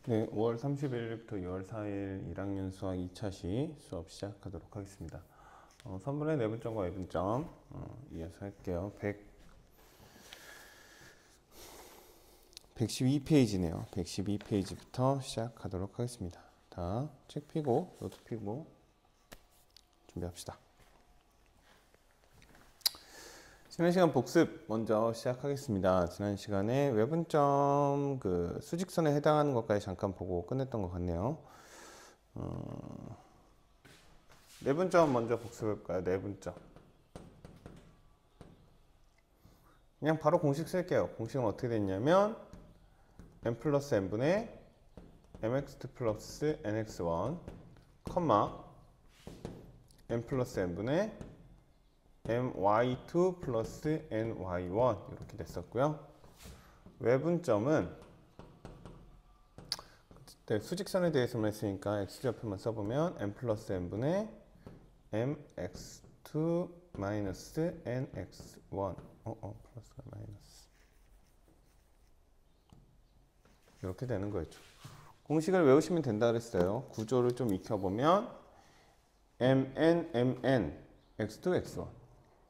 네, 5월 31일부터 6월 4일 1학년 수학 2차시 수업 시작하도록 하겠습니다. 선분의 내분점과 외분점 이어서 할게요. 112페이지네요. 112페이지부터 시작하도록 하겠습니다. 다 책 펴고 노트 펴고 준비합시다. 지난 시간 복습 먼저 시작하겠습니다. 지난 시간에 외분점 수직선에 해당하는 것까지 잠깐 보고 끝냈던 것 같네요. 내분점 먼저 복습해볼까요? 내분점. 그냥 바로 공식 쓸게요. 공식은 어떻게 됐냐면 m 플러스 n분의 mx2 플러스 nx1 컴마 m 플러스 n분의 my2 플러스 ny1 이렇게 됐었고요. 외분점은 그때 수직선에 대해서만 했으니까 x좌표만 써보면 m 플러스 n분의 mx2 마이너스 nx1 플러스 마이너스 이렇게 되는 거였죠. 공식을 외우시면 된다 그랬어요. 구조를 좀 익혀보면 mn, mn, x2, x1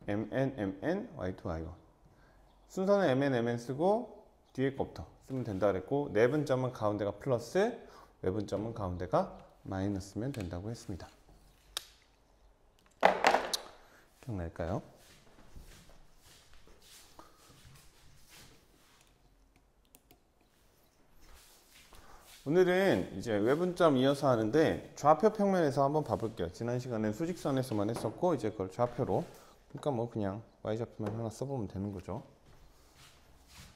mn, mn, y2, y1 순서는 mn, mn 쓰고 뒤에 것부터 쓰면 된다 그랬고 내분점은 가운데가 플러스 외분점은 가운데가 마이너스면 된다고 했습니다. 기억날까요? 오늘은 이제 외분점 이어서 하는데 좌표 평면에서 한번 봐볼게요. 지난 시간에 수직선에서만 했었고 이제 그걸 좌표로 그러니까 뭐 그냥 y좌표만 하나 써보면 되는 거죠.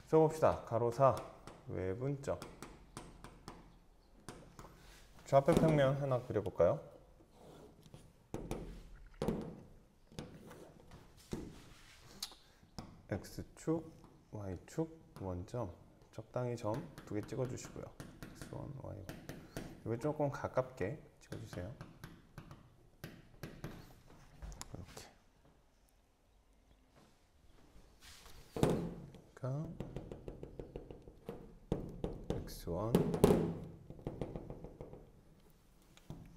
써봅시다. 가로 4 외분점 좌표 평면 하나 그려볼까요? x축, y축, 원점 적당히 점 2개 찍어주시고요. x1, y1 여기 조금 가깝게 찍어주세요. 이렇게 그러니까 x1,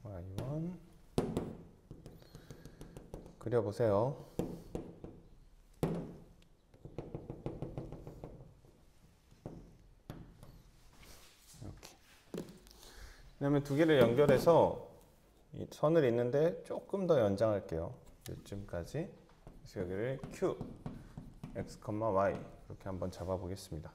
y1 그려보세요. 그 다음에 두 개를 연결해서 이 선을 잇는데 조금 더 연장할게요. 이쯤까지. 그래서 여기를 Q, X, Y 이렇게 한번 잡아보겠습니다.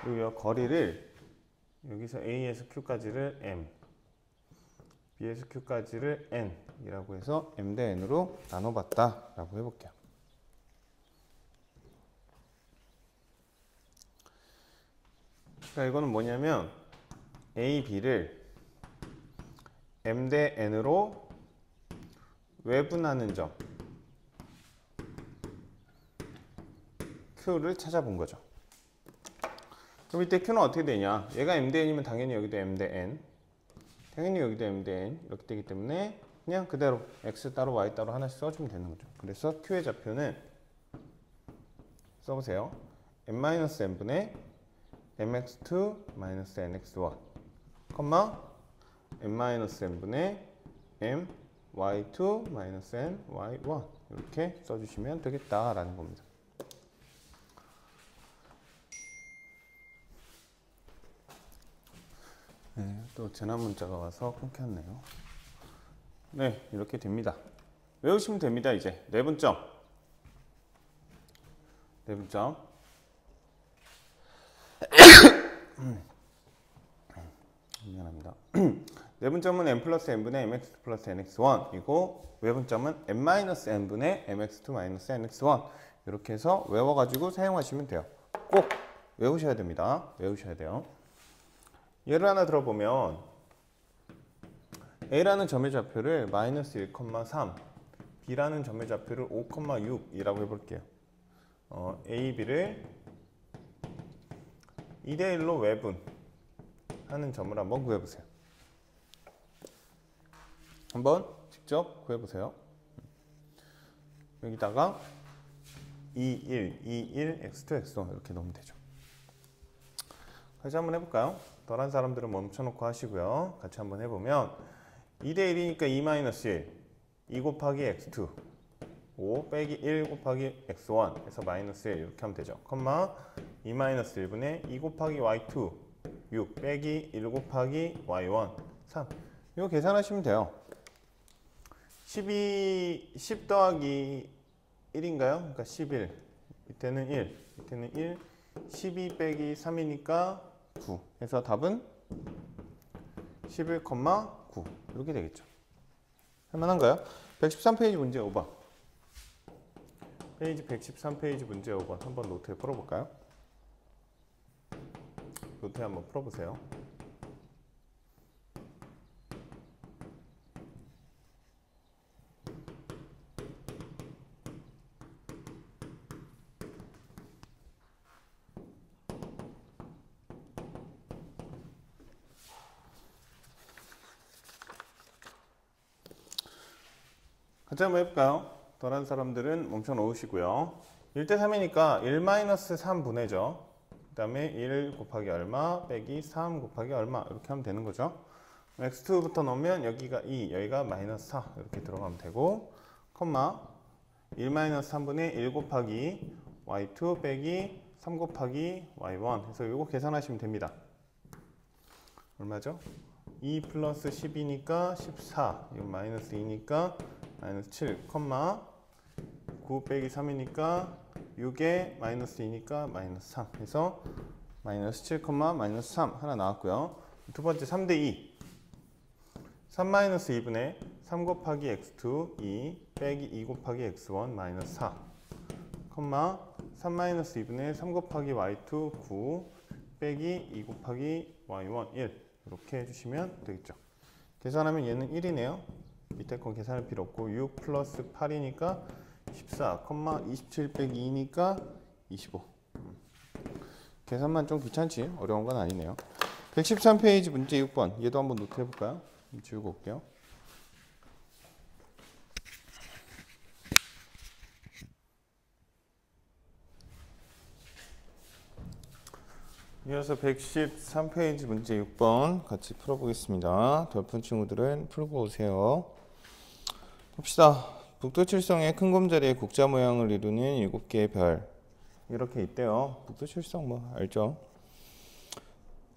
그리고 거리를 여기서 A에서 Q까지를 M, B에서 Q까지를 N 이라고 해서 M 대 N으로 나눠봤다 라고 해볼게요. 그러니까 이거는 뭐냐면 A, B를 M 대 N으로 외분하는 점 Q를 찾아본 거죠. 그럼 이때 Q는 어떻게 되냐? 얘가 M 대 N이면 당연히 여기도 M 대 N, 당연히 여기도 M 대 N 이렇게 되기 때문에 그냥 그대로 X 따로 Y 따로 하나씩 써주면 되는 거죠. 그래서 Q의 좌표는 써보세요. M-N분의 mx2 마이너스 nx1 컴마 M-N분의 my2 마이너스 ny1 이렇게 써주시면 되겠다라는 겁니다. 네, 또 재난 문자가 와서 끊겼네요. 네, 이렇게 됩니다. 외우시면 됩니다. 이제 내분점. 미안합니다. 내분점은 m 플러스 n분의 mx2 플러스 nx1 이고 외분점은 m 마이너스 n분의 mx2 마이너스 nx1 이렇게 해서 외워가지고 사용하시면 돼요. 꼭 외우셔야 됩니다. 외우셔야 돼요. 예를 하나 들어보면 A라는 점의 좌표를 마이너스 1,3 B라는 점의 좌표를 5,6 이라고 해볼게요. A, B를 2대 1로 외분하는 점을 한번 구해보세요. 한번 직접 구해보세요. 여기다가 21, 21, x2, x1 이렇게 넣으면 되죠. 같이 한번 해볼까요? 덜한 사람들은 멈춰놓고 하시고요. 같이 한번 해보면 2대 1이니까 2-1, 2 곱하기 x2, 5 빼기 1 곱하기 x1 해서 마이너스 1 이렇게 하면 되죠. 컴마 2-1분의 2 곱하기 y2, 6 빼기 1 곱하기 y1, 3 이거 계산하시면 돼요. 10 더하기 1인가요? 그러니까 11 밑에는 1, 밑에는 1 12 빼기 3이니까 9 해서 답은 11,9 이렇게 되겠죠. 할만한가요? 113페이지 문제 5번 페이지 113페이지 문제 5번 한번 노트에 풀어볼까요? 노트에 한번 풀어보세요. 같이 한번 해볼까요? 덜한 사람들은 멈춰 놓으시고요. 1대 3이니까 1-3분의죠. 그 다음에 1 곱하기 얼마 빼기 3 곱하기 얼마 이렇게 하면 되는 거죠. x2부터 넣으면 여기가 2, 여기가 마이너스 4 이렇게 들어가면 되고 컴마 1-3분의 1 곱하기 y2 빼기 3 곱하기 y1 해서 이거 계산하시면 됩니다. 얼마죠? 2 플러스 10이니까 14, 이건 마이너스 2니까 마이너스 7, 컴마 9 빼기 3이니까 6에 마이너스 2니까 마이너스 3 해서 마이너스 7, 마이너스 3 하나 나왔고요. 두 번째 3대 2 3-2분의 3 곱하기 x2 2 빼기 2 곱하기 x1 마이너스 4 컴마 3-2분의 3 곱하기 y2 9 빼기 2 곱하기 y1 1 이렇게 해주시면 되겠죠. 계산하면 얘는 1이네요. 밑에 건 계산할 필요 없고 6 플러스 8이니까 14, 27 빼기 2니까 25. 계산만 좀 귀찮지 어려운 건 아니네요. 113페이지 문제 6번 얘도 한번 노트 해볼까요? 지우고 올게요. 이어서 113페이지 문제 6번 같이 풀어보겠습니다. 덜 푼 친구들은 풀고 오세요. 봅시다. 북두칠성의 큰 곰자리의 국자 모양을 이루는 7개의 별 이렇게 있대요. 북두칠성 뭐 알죠?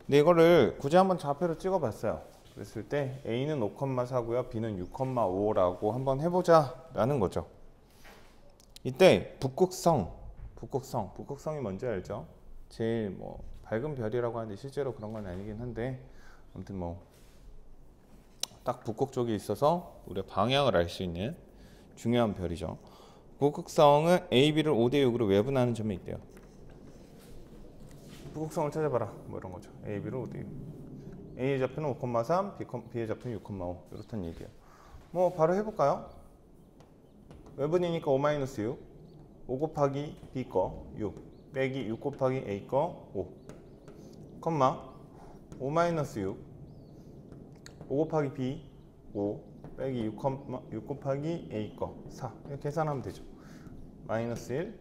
근데 이거를 굳이 한번 좌표로 찍어봤어요. 그랬을 때 A는 5,4고요. B는 6,5라고 한번 해보자 라는 거죠. 이때 북극성이 뭔지 알죠? 제일 뭐 밝은 별이라고 하는데 실제로 그런 건 아니긴 한데 아무튼 뭐 딱 북극 쪽에 있어서 우리가 방향을 알 수 있는 중요한 별이죠. 북극성은 A, B를 5대 6으로 외분하는 점이 있대요. 북극성을 찾아봐라 뭐 이런 거죠. A, B를 5대 6 A의 좌표는 5,3 B의 좌표는 6,5 이렇다는 얘기예요. 뭐 바로 해볼까요? 외분이니까 5-6 5 곱하기 B 거 6 빼기 6 곱하기 A 거 5 컴마 5-6 5 곱하기 B 5 빼기 6 곱하기 A 거 4 이렇게 계산하면 되죠. 마이너스 1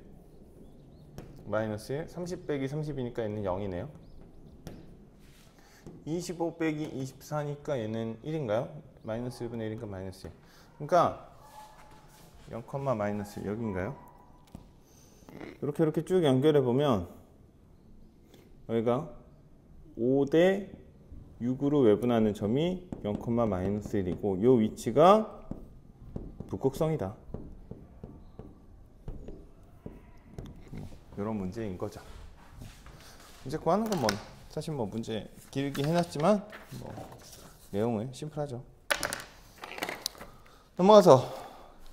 30 빼기 30이니까 얘는 0이네요. 25 빼기 24니까 얘는 1인가요? 마이너스 1분의 1이니까 마이너스 1 그러니까 0, 마이너스 1 여기인가요? 이렇게 쭉 연결해 보면 여기가 5대 6으로 외분하는 점이 0, 마이너스 1이고 이 위치가 북극성이다. 이런 문제인 거죠. 이제 구하는 건 뭐 사실 뭐 문제 길게 해놨지만 뭐 내용은 심플하죠. 넘어가서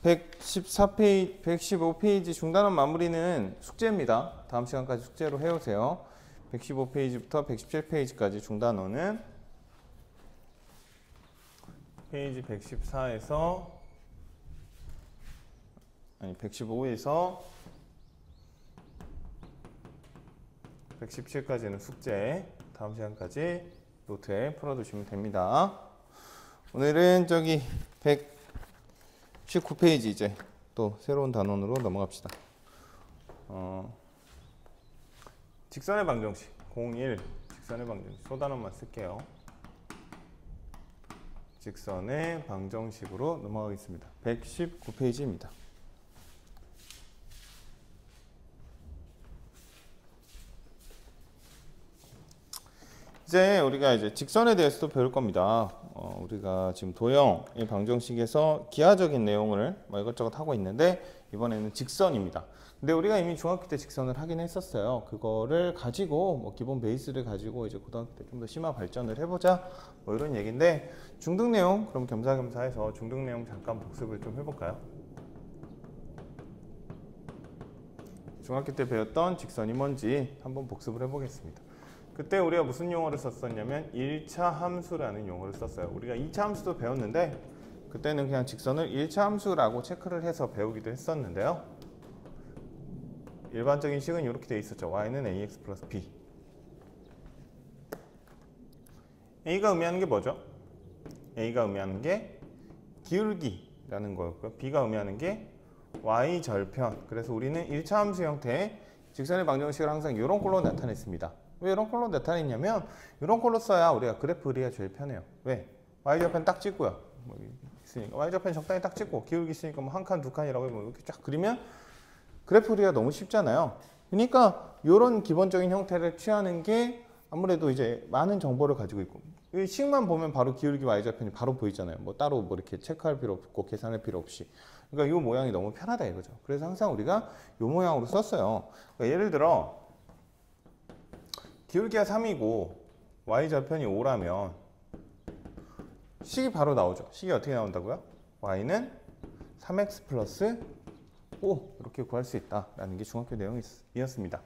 114페이지, 115페이지 중단원 마무리는 숙제입니다. 다음 시간까지 숙제로 해오세요. 115페이지부터 117페이지까지 중단원은 페이지 114에서 115에서 117까지는 숙제, 다음 시간까지 노트에 풀어두시면 됩니다. 오늘은 저기 19페이지 이제 또 새로운 단원으로 넘어갑시다. 직선의 방정식 01 직선의 방정식 소단원만 쓸게요. 직선의 방정식으로 넘어가겠습니다. 119페이지입니다. 이제 우리가 이제 직선에 대해서도 배울 겁니다. 우리가 지금 도형의 방정식에서 기하적인 내용을 뭐 이것저것 하고 있는데 이번에는 직선입니다. 근데 우리가 이미 중학교 때 직선을 하긴 했었어요. 그거를 가지고 뭐 기본 베이스를 가지고 이제 고등학교 때 좀 더 심화 발전을 해보자 뭐 이런 얘기인데 중등 내용 그럼 겸사겸사 해서 중등 내용 잠깐 복습을 좀 해볼까요? 중학교 때 배웠던 직선이 뭔지 한번 복습을 해보겠습니다. 그때 우리가 무슨 용어를 썼었냐면 1차 함수라는 용어를 썼어요. 우리가 2차 함수도 배웠는데 그때는 그냥 직선을 1차 함수라고 체크를 해서 배우기도 했었는데요. 일반적인 식은 이렇게 되어 있었죠. y는 ax 플러스 b. a가 의미하는 게 뭐죠? a가 의미하는 게 기울기라는 거였고요. b가 의미하는 게 y 절편. 그래서 우리는 1차 함수 형태의 직선의 방정식을 항상 이런 꼴로 나타냈습니다. 왜 이런 꼴로 나타냈냐면 이런 꼴로 써야 우리가 그래프 그리기가 제일 편해요. 왜? y절편 딱 찍고요. 뭐 있으니까 y절편 적당히 딱 찍고 기울기 있으니까 뭐 한 칸, 두 칸이라고 뭐 이렇게 쫙 그리면 그래프 그리기가 너무 쉽잖아요. 그러니까 이런 기본적인 형태를 취하는 게 아무래도 이제 많은 정보를 가지고 있고 이 식만 보면 바로 기울기 y절편이 바로 보이잖아요. 뭐 따로 뭐 이렇게 체크할 필요 없고 계산할 필요 없이. 그러니까 이 모양이 너무 편하다 이거죠. 그래서 항상 우리가 이 모양으로 썼어요. 그러니까 예를 들어 기울기가 3이고 y절편이 5라면 식이 바로 나오죠. 식이 어떻게 나온다고요? y는 3x 플러스 5 이렇게 구할 수 있다라는 게 중학교 내용이었습니다.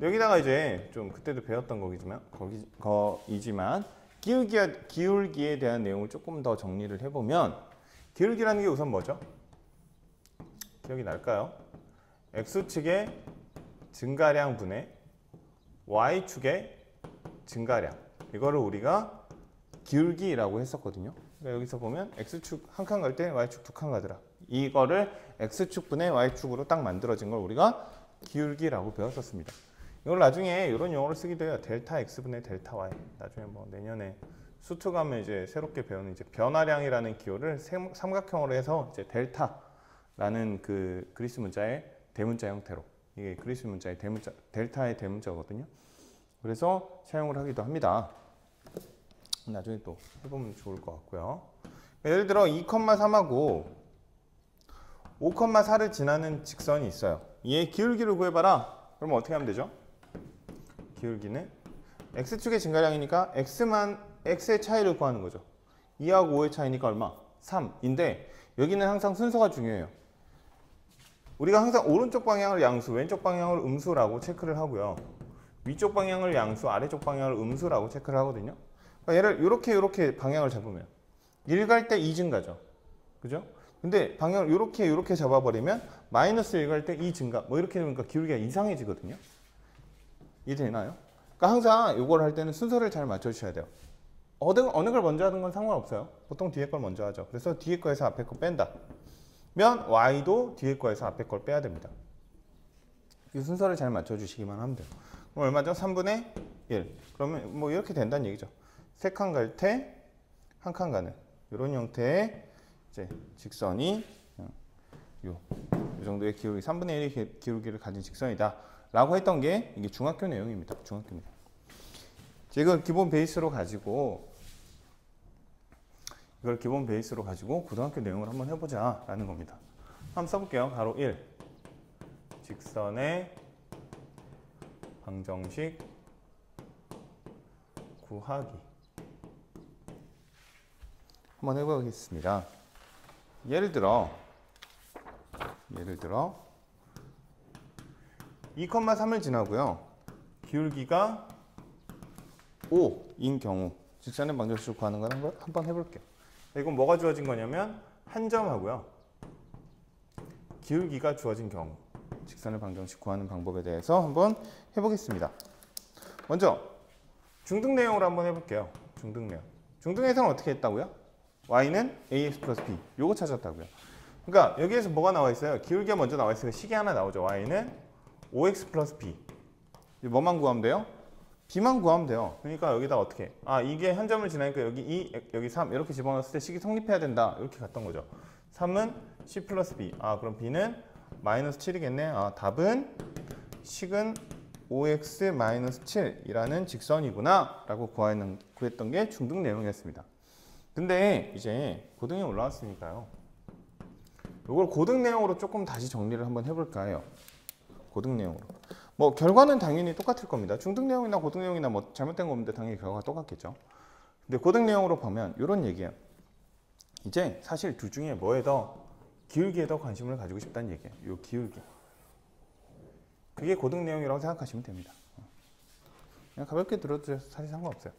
여기다가 이제 좀 그때도 배웠던 거이지만 기울기에 대한 내용을 조금 더 정리를 해보면 기울기라는 게 우선 뭐죠? 기억이 날까요? x축의 증가량 분의 y축의 증가량 이거를 우리가 기울기라고 했었거든요. 그러니까 여기서 보면 x축 한 칸 갈 때 y축 두 칸 가더라. 이거를 x축 분의 y축으로 딱 만들어진 걸 우리가 기울기라고 배웠었습니다. 이걸 나중에 이런 용어를 쓰기도 해요. 델타 x 분의 델타 y. 나중에 뭐 내년에 수투 가면 이제 새롭게 배우는 이제 변화량이라는 기호를 삼각형으로 해서 이제 델타라는 그 그리스 문자의 대문자 형태로 이게 그리스 문자의 대문자 델타의 대문자거든요. 그래서 사용을 하기도 합니다. 나중에 또 해보면 좋을 것 같고요. 예를 들어 2,3하고 5,4를 지나는 직선이 있어요. 얘 기울기를 구해봐라. 그러면 어떻게 하면 되죠? 기울기는 x축의 증가량이니까 x의 차이를 구하는 거죠. 2하고 5의 차이니까 얼마? 3인데 여기는 항상 순서가 중요해요. 우리가 항상 오른쪽 방향을 양수, 왼쪽 방향을 음수라고 체크를 하고요. 위쪽 방향을 양수, 아래쪽 방향을 음수라고 체크를 하거든요. 그러니까 얘를 이렇게 방향을 잡으면 1 갈 때 2 증가죠. 그죠? 근데 방향을 이렇게 잡아버리면 마이너스 1 갈 때 2 증가. 뭐 이렇게 되니까 기울기가 이상해지거든요. 이해되나요? 그러니까 항상 이걸 할 때는 순서를 잘 맞춰주셔야 돼요. 어느 걸 먼저 하는 건 상관없어요. 보통 뒤에 걸 먼저 하죠. 그래서 뒤에 거에서 앞에 거 뺀다. 면 y도 뒤에 거에서 앞에 걸 빼야 됩니다. 이 순서를 잘 맞춰주시기만 하면 돼요. 그럼 얼마죠? 3분의 1. 그러면 뭐 이렇게 된다는 얘기죠. 3칸 갈 때 1칸 가는 이런 형태의 이제 직선이 요 정도의 기울기 3분의 1의 기울기를 가진 직선이다 라고 했던 게 이게 중학교 내용입니다. 중학교 내용. 이걸 기본 베이스로 가지고 고등학교 내용을 한번 해보자 라는 겁니다. 한번 써볼게요. 가로 1 직선의 방정식 구하기 한번 해보겠습니다. 예를 들어 2,3을 지나고요. 기울기가 5인 경우 직선의 방정식을 구하는 걸 한번 해볼게요. 이건 뭐가 주어진 거냐면 한 점하고요. 기울기가 주어진 경우 직선의 방정식 구하는 방법에 대해서 한번 해보겠습니다. 먼저 중등 내용으로 한번 해볼게요. 중등 내용. 중등에서는 어떻게 했다고요? y는 ax 플러스 b 요거 찾았다고요. 그러니까 여기에서 뭐가 나와 있어요? 기울기가 먼저 나와 있으니까 식이 하나 나오죠. y는 5x 플러스 b. 뭐만 구하면 돼요? b만 구하면 돼요. 그러니까 여기다 어떻게? 이게 한 점을 지나니까 여기 2, 여기 3 이렇게 집어넣었을 때 식이 성립해야 된다. 이렇게 갔던 거죠. 3은 c 플러스 b. 그럼 b는 마이너스 7이겠네. 답은 식은 5x 마이너스 7이라는 직선이구나 라고 구했던 게 중등 내용이었습니다. 근데 이제 고등에 올라왔으니까요. 이걸 고등 내용으로 조금 다시 정리를 한번 해볼까 해요. 고등 내용으로. 뭐 결과는 당연히 똑같을 겁니다. 중등 내용이나 고등 내용이나 뭐 잘못된 거 없는데 당연히 결과가 똑같겠죠. 근데 고등 내용으로 보면 이런 얘기예요. 이제 사실 둘 중에 뭐에 더 기울기에 더 관심을 가지고 싶다는 얘기예요. 요 기울기. 그게 고등 내용이라고 생각하시면 됩니다. 그냥 가볍게 들어도 사실 상관없어요.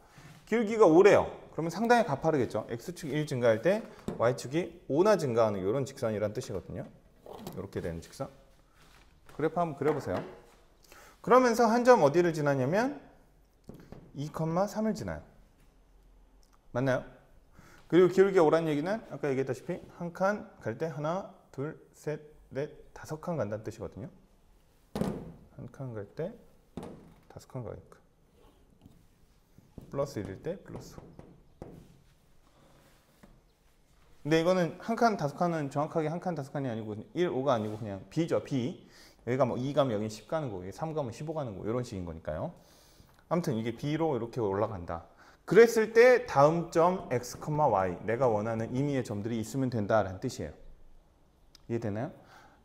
기울기가 5래요. 그러면 상당히 가파르겠죠. x축이 1 증가할 때 y축이 5나 증가하는 이런 직선이란 뜻이거든요. 이렇게 되는 직선. 그래프 한번 그려보세요. 그러면서 한 점 어디를 지나냐면 2,3을 지나요. 맞나요? 그리고 기울기가 5란 얘기는 아까 얘기했다시피 한 칸 갈 때 하나, 둘, 셋, 넷, 5칸 간다는 뜻이거든요. 한 칸 갈 때 5칸 가니까. 플러스 1일 때 플러스 5. 근데 이거는 한 칸, 5칸은 정확하게 한 칸, 5칸이 아니고 1, 5가 아니고 그냥 B죠, B. 여기가 뭐 2 가면 여기 10 가는 거고, 3 가면 15 가는 거 이런 식인 거니까요. 아무튼 이게 B로 이렇게 올라간다. 그랬을 때 다음 점 X, Y 내가 원하는 임의의 점들이 있으면 된다라는 뜻이에요. 이해되나요?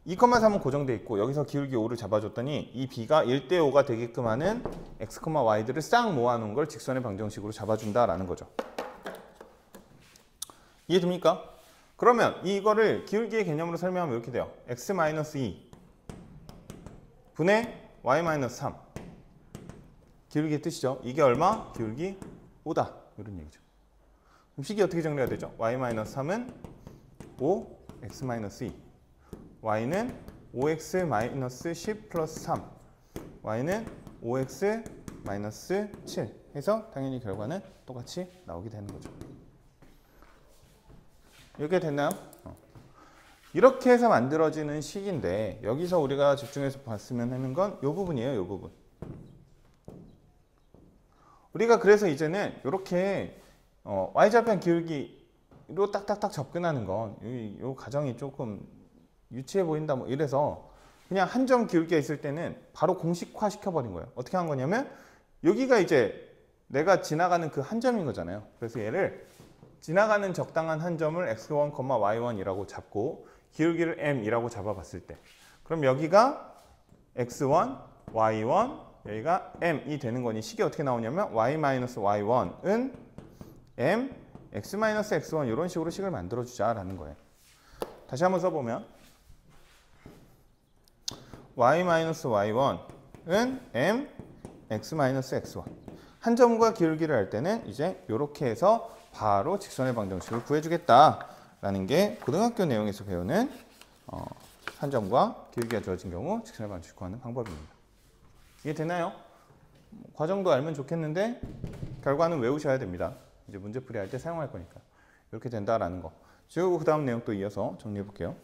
2,3은 고정돼 있고 여기서 기울기 5를 잡아줬더니 이 B가 1대 5가 되게끔 하는 X, Y들을 싹 모아놓은 걸 직선의 방정식으로 잡아준다라는 거죠. 이해됩니까? 그러면 이거를 기울기의 개념으로 설명하면 이렇게 돼요. X-2 분의 Y-3 기울기의 뜻이죠. 이게 얼마? 기울기 5다. 이런 얘기죠. 그럼 식이 어떻게 정리가 되죠? Y-3은 5, X-2 y는 5x-10 플러스 3 y는 5x-7 해서 당연히 결과는 똑같이 나오게 되는 거죠. 이렇게 됐나요? 이렇게 해서 만들어지는 식인데 여기서 우리가 집중해서 봤으면 하는 건 이 부분이에요. 이 부분. 우리가 그래서 이제는 이렇게 y좌편 기울기로 딱딱딱 접근하는 건 이 과정이 조금 유치해 보인다 뭐 이래서 그냥 한 점 기울기가 있을 때는 바로 공식화 시켜버린 거예요. 어떻게 한 거냐면 여기가 이제 내가 지나가는 그 한 점인 거잖아요. 그래서 얘를 지나가는 적당한 한 점을 x1, y1이라고 잡고 기울기를 m이라고 잡아봤을 때 그럼 여기가 x1, y1 여기가 m이 되는 거니 식이 어떻게 나오냐면 y-y1은 m, x-x1 이런 식으로 식을 만들어주자라는 거예요. 다시 한번 써보면 y-y1은 m, x-x1 한 점과 기울기를 할 때는 이제 이렇게 해서 바로 직선의 방정식을 구해주겠다라는 게 고등학교 내용에서 배우는 한 점과 기울기가 주어진 경우 직선의 방정식을 구하는 방법입니다. 이게 되나요? 과정도 알면 좋겠는데 결과는 외우셔야 됩니다. 이제 문제풀이 할 때 사용할 거니까. 이렇게 된다라는 거. 그리고 그 다음 내용 또 이어서 정리해 볼게요.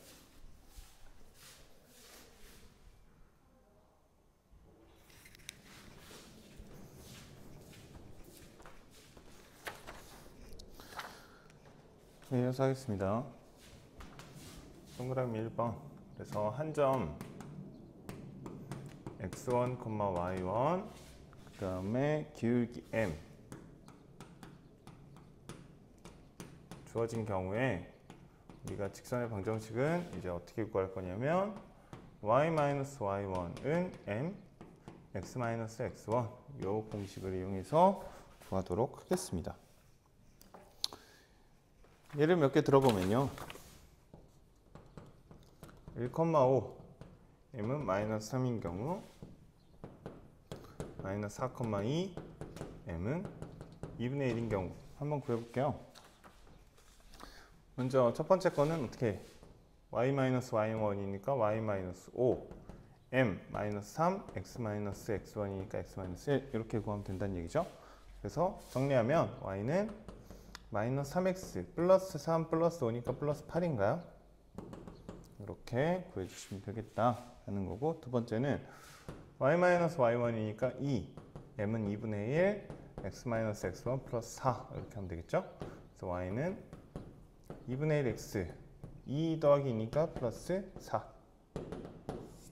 네, 이어서 하겠습니다. 동그라미 1번. 그래서 한 점 x1, y1 그 다음에 기울기 m 주어진 경우에 우리가 직선의 방정식은 이제 어떻게 구할 거냐면 y-y1은 m, x-x1 이 공식을 이용해서 구하도록 하겠습니다. 예를 몇 개 들어보면요. 1,5 m은 마이너스 3인 경우 마이너스 4,2 m은 2분의 1인 경우 한번 구해볼게요. 먼저 첫 번째 거는 어떻게 y-y1이니까 y-5 m-3 x-x1이니까 x-1 이렇게 구하면 된다는 얘기죠. 그래서 정리하면 y는 마이너스 3x 플러스 3 플러스 5니까 플러스 8인가요? 이렇게 구해주시면 되겠다 하는 거고, 두 번째는 y-y1이니까 2, m은 2분의 1, x-x1 플러스 4 이렇게 하면 되겠죠? 그래서 y는 2분의 1 x 2 더하기 2니까 플러스 4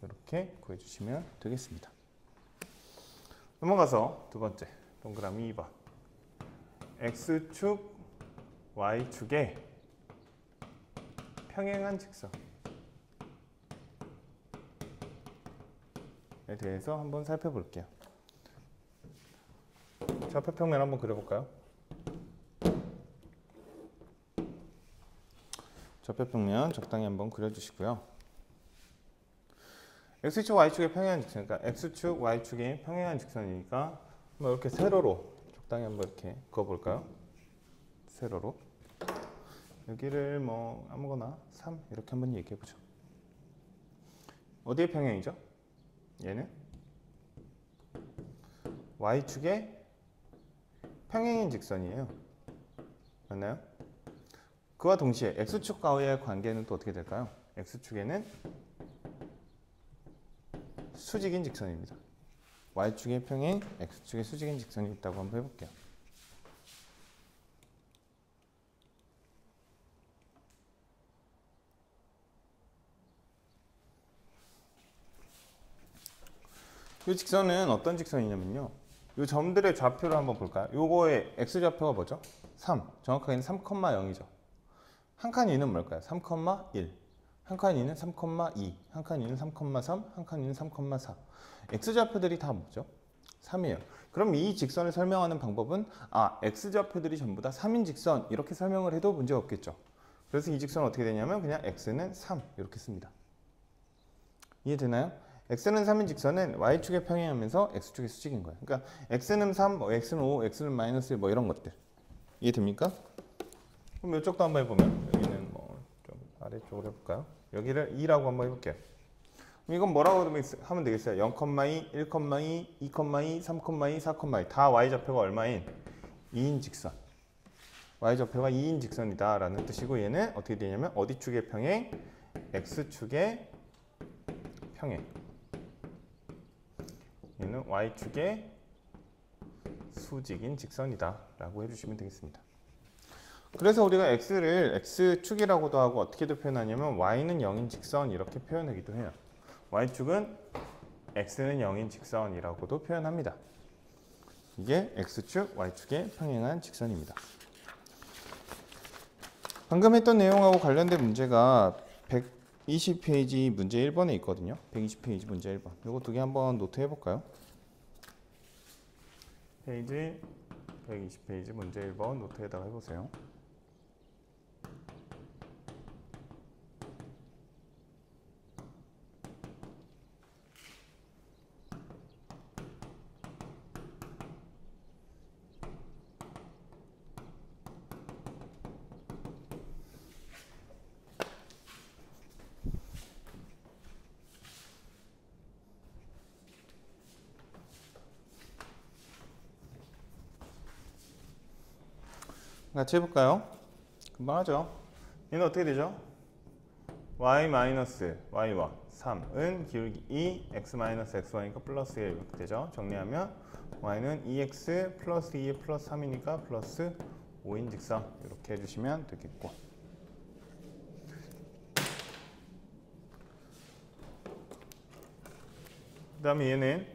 이렇게 구해주시면 되겠습니다. 넘어가서 두 번째 동그라미 2번 x축 y축의 평행한 직선에 대해서 한번 살펴볼게요. 좌표평면 한번 그려볼까요? 좌표평면 적당히 한번 그려주시고요. x축 y축의 평행한 직선, 그러니까 x축 y축이 평행한 직선이니까 한번 이렇게 세로로 적당히 한번 이렇게 그어볼까요? 세로로 여기를 뭐 아무거나 3 이렇게 한번 얘기해보죠. 어디에 평행이죠? 얘는 y축의 평행인 직선이에요. 맞나요? 그와 동시에 x축과의 관계는 또 어떻게 될까요? x축에는 수직인 직선입니다. y축의 평행, x축의 수직인 직선이 있다고 한번 해볼게요. 이 직선은 어떤 직선이냐면요. 이 점들의 좌표를 한번 볼까요? 요거의 x좌표가 뭐죠? 3. 정확하게는 3,0이죠. 한 칸 위는 뭘까요? 3,1. 한 칸 위는 3,2. 한 칸 위는 3,3. 한 칸 위는 3,4. x좌표들이 다 뭐죠? 3이에요. 그럼 이 직선을 설명하는 방법은 x좌표들이 전부 다 3인 직선 이렇게 설명을 해도 문제가 없겠죠. 그래서 이 직선은 어떻게 되냐면 그냥 x는 3 이렇게 씁니다. 이해되나요? x는 3인 직선은 y축에 평행하면서 x축의 수직인 거예요. 그러니까 x는 3, x는 5, x는 마이너스 1 이런 것들. 이해됩니까? 그럼 이쪽도 한번 해보면 여기는 뭐 좀 아래쪽으로 해볼까요? 여기를 2라고 한번 해볼게요. 그럼 이건 뭐라고 하면 되겠어요? 0,2, 1,2, 2,2, 3,2, 4,2 다 y좌표가 얼마인? 2인 직선. y좌표가 2인 직선이다 라는 뜻이고 얘는 어떻게 되냐면 어디 축의 평행? x축의 평행. 얘는 y축의 수직인 직선이다 라고 해주시면 되겠습니다. 그래서 우리가 x를 x축이라고도 하고 어떻게도 표현하냐면 y는 0인 직선 이렇게 표현하기도 해요. y축은 x는 0인 직선이라고도 표현합니다. 이게 x축 y축의 평행한 직선입니다. 방금 했던 내용하고 관련된 문제가 120페이지 문제 1번에 있거든요. 120페이지 문제 1번. 이거 두 개 한번 노트 해볼까요? 페이지 120페이지 문제 1번 노트에다가 해보세요. 같이 해볼까요? 금방 하죠. 얘는 어떻게 되죠? y-y1 3은 기울기 2 x-x1이니까 플러스 1 이렇게 되죠. 정리하면 y는 2x 플러스 2에 플러스 3이니까 플러스 5인 직선 이렇게 해주시면 되겠고, 그 다음에 얘는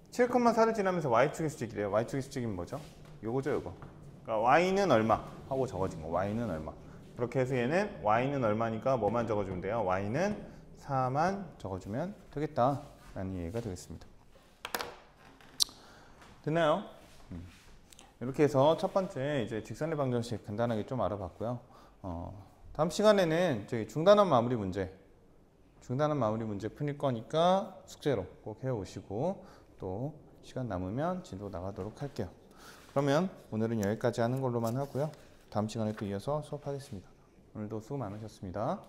7,4를 지나면서 y축의 수직이래요. y축의 수직이면 뭐죠? 요거죠, 요거. 그러니까 y는 얼마 하고 적어진 거. y는 얼마. 그렇게 해서 얘는 y는 얼마니까 뭐만 적어주면 돼요? y는 4만 적어주면 되겠다 라는 이해가 되겠습니다. 됐나요? 이렇게 해서 첫 번째 이제 직선의 방정식 간단하게 좀 알아봤고요. 다음 시간에는 저희 중단원 마무리 문제 풀릴 거니까 숙제로 꼭 해오시고 또 시간 남으면 진도 나가도록 할게요. 그러면 오늘은 여기까지 하는 걸로만 하고요. 다음 시간에 또 이어서 수업하겠습니다. 오늘도 수고 많으셨습니다.